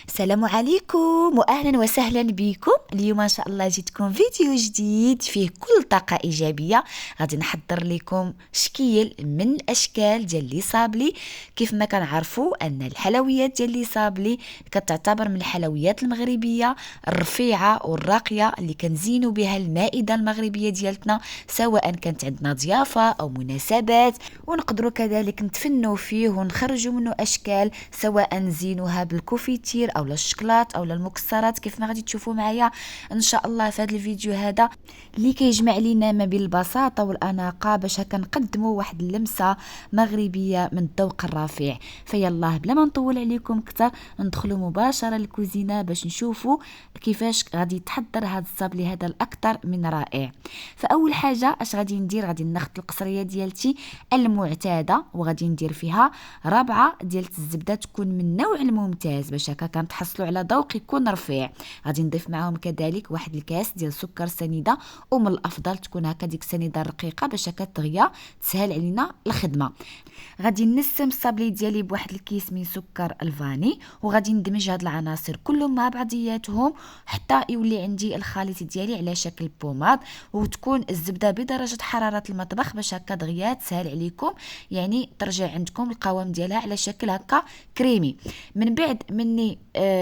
السلام عليكم واهلا وسهلا بكم. اليوم ان شاء الله جيتكم فيديو جديد فيه كل طاقه ايجابيه. غادي نحضر لكم شكل من الاشكال ديال لي صابلي. كيف ما كنعرفوا ان الحلويات ديال لي صابلي كتعتبر من الحلويات المغربيه الرفيعه والراقيه اللي كنزينوا بها المائده المغربيه ديالتنا، سواء كانت عندنا ضيافه او مناسبات، ونقدروا كذلك نتفنوا فيه ونخرجوا منه اشكال، سواء نزينوها بالكوفيتير او الشكلاط او المكسرات كيف ما غادي تشوفوا معايا ان شاء الله في هذا الفيديو هذا اللي كيجمع لينا ما بين البساطه والاناقه باش هكا نقدموا واحد اللمسه مغربيه من الذوق الرفيع. فيلا بلا ما نطول عليكم اكثر ندخلوا مباشره للكوزينه باش نشوفوا كيفاش غادي تحضر هذا الصابلي هذا الاكثر من رائع. فاول حاجه اش غادي ندير؟ غادي ناخذ القصريه ديالتي المعتاده وغادي ندير فيها ربعه ديال الزبده تكون من النوع الممتاز باش هكا كنتحصلوا على ذوق يكون رفيع. غادي نضيف معاهم كذلك واحد الكاس ديال سكر سنيده، ومن الافضل تكون هكا ديك السنيده الرقيقه باش هكا دغيا تسهل علينا الخدمه. غادي نسم الصابلي ديالي بواحد الكيس من سكر الفاني، وغادي ندمج هاد العناصر كلهم مع بعضياتهم حتى يولي عندي الخليط ديالي على شكل بوماد، وتكون الزبده بدرجه حراره المطبخ باش هكا دغيا تسهل عليكم، يعني ترجع عندكم القوام ديالها على شكل هكا كريمي. من بعد مني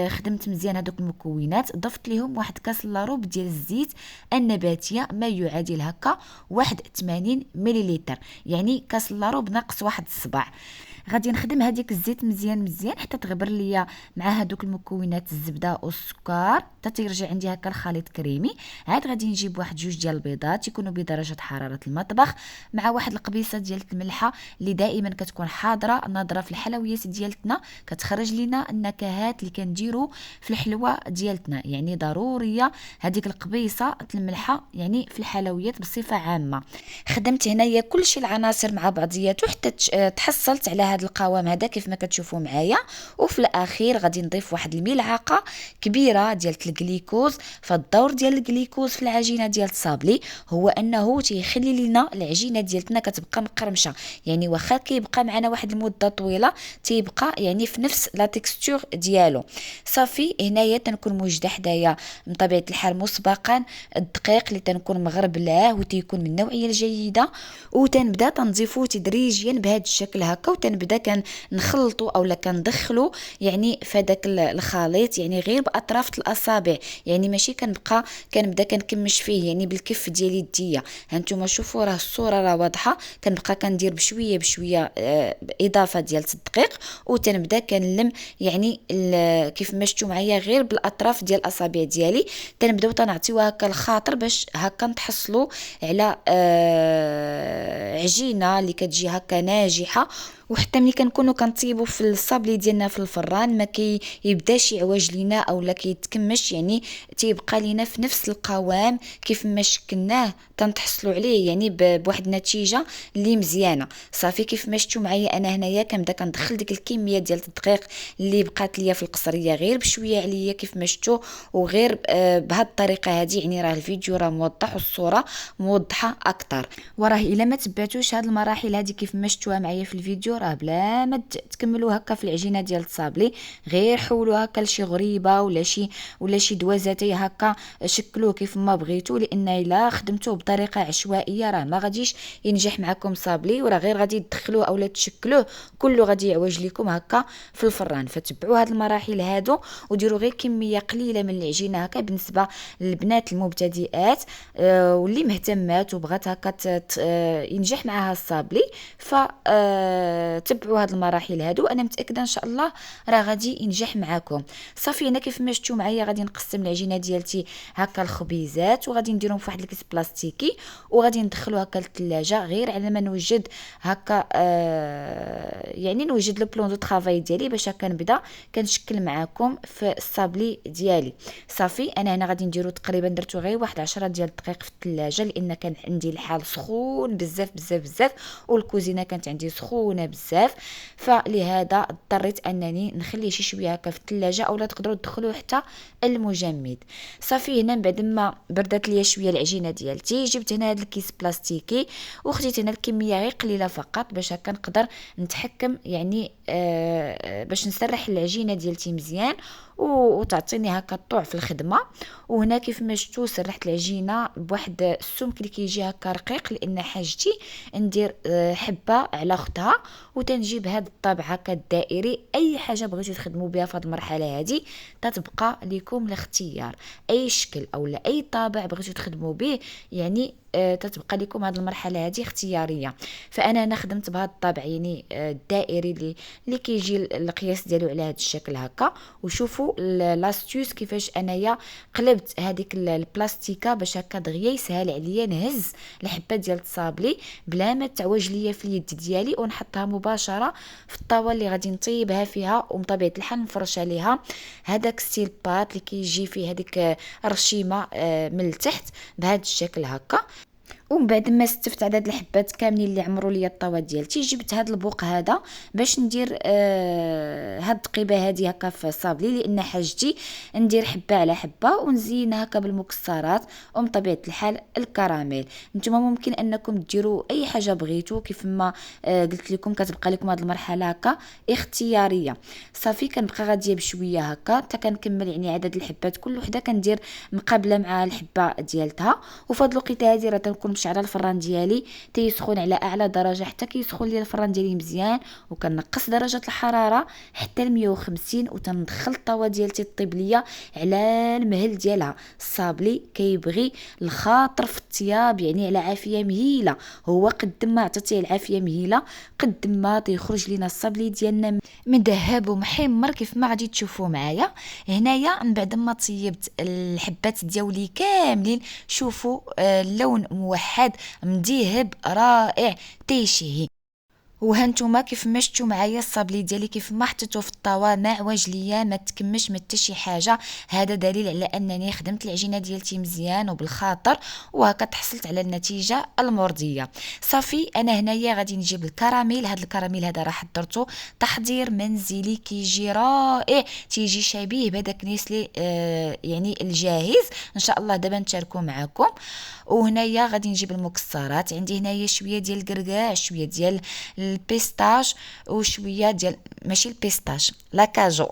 خدمت مزيان هذوك المكونات، ضفت لهم واحد كاس لاروب ديال الزيت النباتيه ما يعادل هكا 81 مليلتر، يعني كاس لاروب ناقص واحد الصباع. غادي نخدم هذيك الزيت مزيان حتى تغبر ليا مع هذوك المكونات الزبده والسكر حتى تيرجع عندي هكا الخليط كريمي. عاد غادي نجيب واحد جوج ديال البيضات يكونوا بدرجه حراره المطبخ، مع واحد القبيصه ديال الملحه اللي دائما كتكون حاضره ناظره في الحلويات ديالتنا، كتخرج لنا النكهات اللي كنديروا في الحلوى ديالتنا، يعني ضروريه هذيك القبيصه الملحه يعني في الحلويات بصفه عامه. خدمت هنايا كلشي العناصر مع بعضياته حتى تحصلت على هذا القوام هذا كيف ما كتشوفوا معايا. وفي الاخير غادي نضيف واحد الملعقه كبيره ديال الجليكوز. فالدور ديال الجليكوز في العجينه ديال الصابلي هو انه تيخلي لنا العجينه ديالتنا كتبقى مقرمشه، يعني واخا كيبقى معنا واحد المده طويله تيبقى يعني في نفس لا تكستور ديالو. صافي هنايا تنكون موجده حدايا من طبيعه الحال مسبقا الدقيق اللي تنكون مغربلاه وتيكون من النوعيه الجيده، وتنبدا تنضيفو تدريجيا بهذا الشكل هكا، وتنبدا كنخلطو اولا كندخلو يعني في هذاك الخليط يعني غير باطراف الاصابع، يعني ماشي كنبدا كنكمش فيه يعني بالكف ديال يديا. هانتوما شوفوا راه الصوره راه واضحه. كنبقى كندير بشويه بشويه اضافه ديال الدقيق، وتنبدا كنلم يعني كيف ما شفتوا معايا غير بالاطراف ديال الاصابع ديالي. تنبداو تنعطيو هكا الخاطر باش هكا نتحصلوا على عجينه اللي كتجي هكا ناجحه. وحتى ملي كنكونوا كنطيبوا في الصابلي ديالنا في الفران ما كيبداش يعوج لينا اولا كيتكمش، يعني تيبقى لينا في نفس القوام كيف ما شكلناه تنتحصلوا عليه يعني بواحد النتيجه اللي مزيانه. صافي كيف ما شفتوا معايا انا هنايا كنبدا كندخل ديك الكميه ديال الدقيق اللي بقات ليا في القصريه غير بشويه عليا كيف ما شفتوا، وغير بهذه الطريقه هذه يعني راه الفيديو راه موضح والصوره موضحه اكثر. وراه الا ما تبعتوش هذه المراحل هذه كيف ما شفتوها معايا في الفيديو راه بلا ما تكملوا هكا في العجينه ديال الصابلي غير حولوا هكا لشي غريبه ولا شي دوازاتي هكا شكلوه كيف ما بغيتو، لان الا خدمتوه بطريقه عشوائيه راه ما غاديش ينجح معكم صابلي، وراه غير غادي تدخلوه اولا تشكلوه كله غادي يعوج لكم هكا في الفران. فتبعوا هاد المراحل هادو وديروا غير كميه قليله من العجينه هكا بالنسبه للبنات المبتدئات واللي مهتمات وبغات هكا ينجح معها الصابلي. ف تبعوا هاد المراحل هادو انا متاكده ان شاء الله راه غادي ينجح معاكم. صافي هنا كيف ما شفتوا معايا غادي نقسم العجينه ديالتي هكا الخبيزات وغادي نديرهم في واحد الكيس بلاستيكي وغادي ندخلو هكا للثلاجه غير على ما نوجد هكا يعني نوجد لو بلون دو طرافاي ديالي باش هكا نبدا كنشكل معاكم في الصابلي ديالي. صافي انا هنا غادي نديرو تقريبا درتو غير واحد 10 ديال الدقائق في الثلاجه، لان كان عندي الحال سخون بزاف والكوزينه كانت عندي سخونه بزاف، فلهذا اضطريت انني نخليه شي شويه هكا في الثلاجه، اولا تقدروا تدخلوه حتى المجمد. صافي هنا من بعد ما بردت ليا شويه العجينه ديالتي، جبت هنا هذا الكيس بلاستيكي وخديت هنا الكميه غير قليله فقط باش هكا نقدر نتحكم يعني باش نسرح العجينه ديالتي مزيان وتعطيني هكا الطوع في الخدمه. وهنا كيف ما شفتوا سرحت العجينه بواحد السمك اللي كيجي هكا رقيق، لان حاجتي ندير حبه على اختها، وتنجيب هذا الطابع هكا الدائري. اي حاجه بغيتو تخدموا بها في هذه المرحله هذه تتبقى لكم الاختيار، اي شكل او لا اي طابع بغيتو تخدموا به يعني تتبقى لكم هذه المرحله هذه اختياريه. فانا هنا خدمت بهذا الطابع يعني الدائري اللي كيجي القياس ديالو على هذا الشكل هكا. وشوفوا لاستيوس كيفاش انايا قلبت هذيك البلاستيكه باش هكا دغيا يسهل عليا نهز الحبه ديال الصابلي بلا ما تعوج ليا في اليد ديالي، ونحطها مباشره في الطاوه اللي غادي نطيبها فيها، وبطبيعه الحال نفرش عليها هذاك ستيل بات اللي كيجي فيه هذيك الرشيمه من التحت بهذا الشكل هكا. ومن بعد ما استفت عدد الحبات كاملين اللي عمروا لي الطاوه ديالتي، جبت هذا البوق هذا باش ندير هاد التقيبه هذه هكا في الصابلي، لان حاجتي ندير حبه على حبه ونزينها هكا بالمكسرات ومن طبيعه الحال الكراميل. نتوما ممكن انكم ديروا اي حاجه بغيتو، كيف ما قلت لكم كتبقى لكم هذه المرحله هكا اختياريه. صافي كنبقى غاديه بشويه هكا حتى كنكمل يعني عدد الحبات، كل وحده كندير مقابله مع الحبه ديالتها. وفي الوقت هذه راه تنكون مشعله الفران ديالي تيسخن على اعلى درجه حتى كيسخن لي الفران ديالي مزيان، وكنقص درجه الحراره حتى ل 150، وتندخل الطاوه ديالتي طيب ليا على المهل ديالها. الصابلي كيبغي الخاطر في الطياب يعني على عافيه مهيله، هو قد ما عطيتيه العافيه مهيله قد ما تيخرج لينا الصابلي ديالنا مذهب ومحمر كيف ما غادي تشوفوا معايا. هنايا من بعد ما طيبت الحبات ديالي كاملين، شوفوا اللون موحد مذهب رائع تيشهي. وهانتوما كيف ما شفتوا معايا الصابلي ديالي كيف ما حطيته في الطاوه ما عوج ليا ما تكمش ما حتى شي حاجه. هذا دليل على انني خدمت العجينه ديالتي مزيان وبالخاطر، وهكا تحصلت على النتيجه المرضيه. صافي انا هنايا غادي نجيب الكراميل. هذا الكراميل هذا راه حضرته تحضير منزلي كيجي رائع، تيجي شبيه بهذاك نيسلي يعني الجاهز. ان شاء الله دابا نشاركو معكم. وهنايا غادي نجيب المكسرات، عندي هنايا شويه ديال الكركاع، شويه ديال البيستاش، وشويه ديال ماشي البيستاش لاكاجو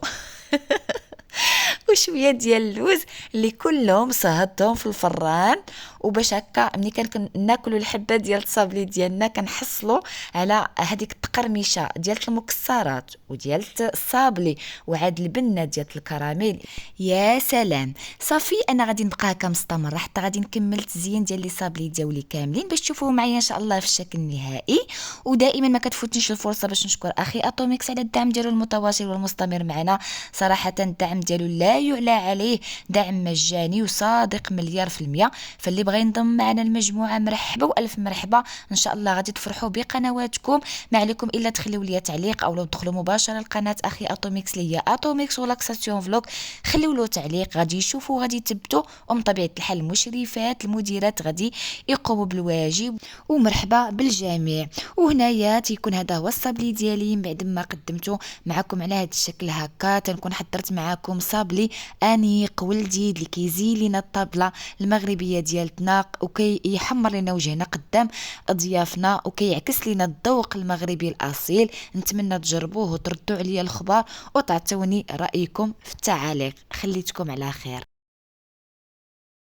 وشويه ديال اللوز اللي كلهم صهدتهم في الفران. وباش هكا ملي ناكلوا الحبه ديال الصابلي ديالنا كنحصلوا على هذيك التقرميشه ديال المكسرات وديال الصابلي وعاد البنه ديال الكراميل. يا سلام. صافي انا غادي نبقى هكا مستمره حتى غادي نكمل التزيين ديال لي صابلي ديالي كاملين باش تشوفوه معايا ان شاء الله في الشكل النهائي. ودائما ما كتفوتنيش الفرصه باش نشكر اخي اتوميكس على الدعم ديالو المتواصل والمستمر معنا. صراحه الدعم ديالو لا يعلى عليه، دعم مجاني وصادق مليار في المية. فاللي بغى ينضم معنا المجموعه مرحبا والف مرحبا، ان شاء الله غادي تفرحوا بقنواتكم. ما عليكم الا تخليوا لي تعليق، او لو تدخلوا مباشره لقناه اخي اتوميكس اللي هي اتوميكس ولاكساسيون فلوق، خليوا له تعليق غادي يشوفوا غادي يثبتوا، ومن طبيعه الحال المشرفات المديرات غادي يقوموا بالواجب. ومرحبا بالجميع. وهنايا تيكون هذا هو الصابلي ديالي بعد ما قدمته معكم على هذا الشكل هكا. تنكون حضرت معكم صابلي انيق ولذيذ اللي كيزين لينا الطابله المغربيه ديالتنا وكي يحمر لنا وجهنا قدام ضيافنا وكيعكس لنا الذوق المغربي الاصيل. نتمنى تجربوه وتردوا عليا الخبر وتعطوني رايكم في التعاليق. خليتكم على خير.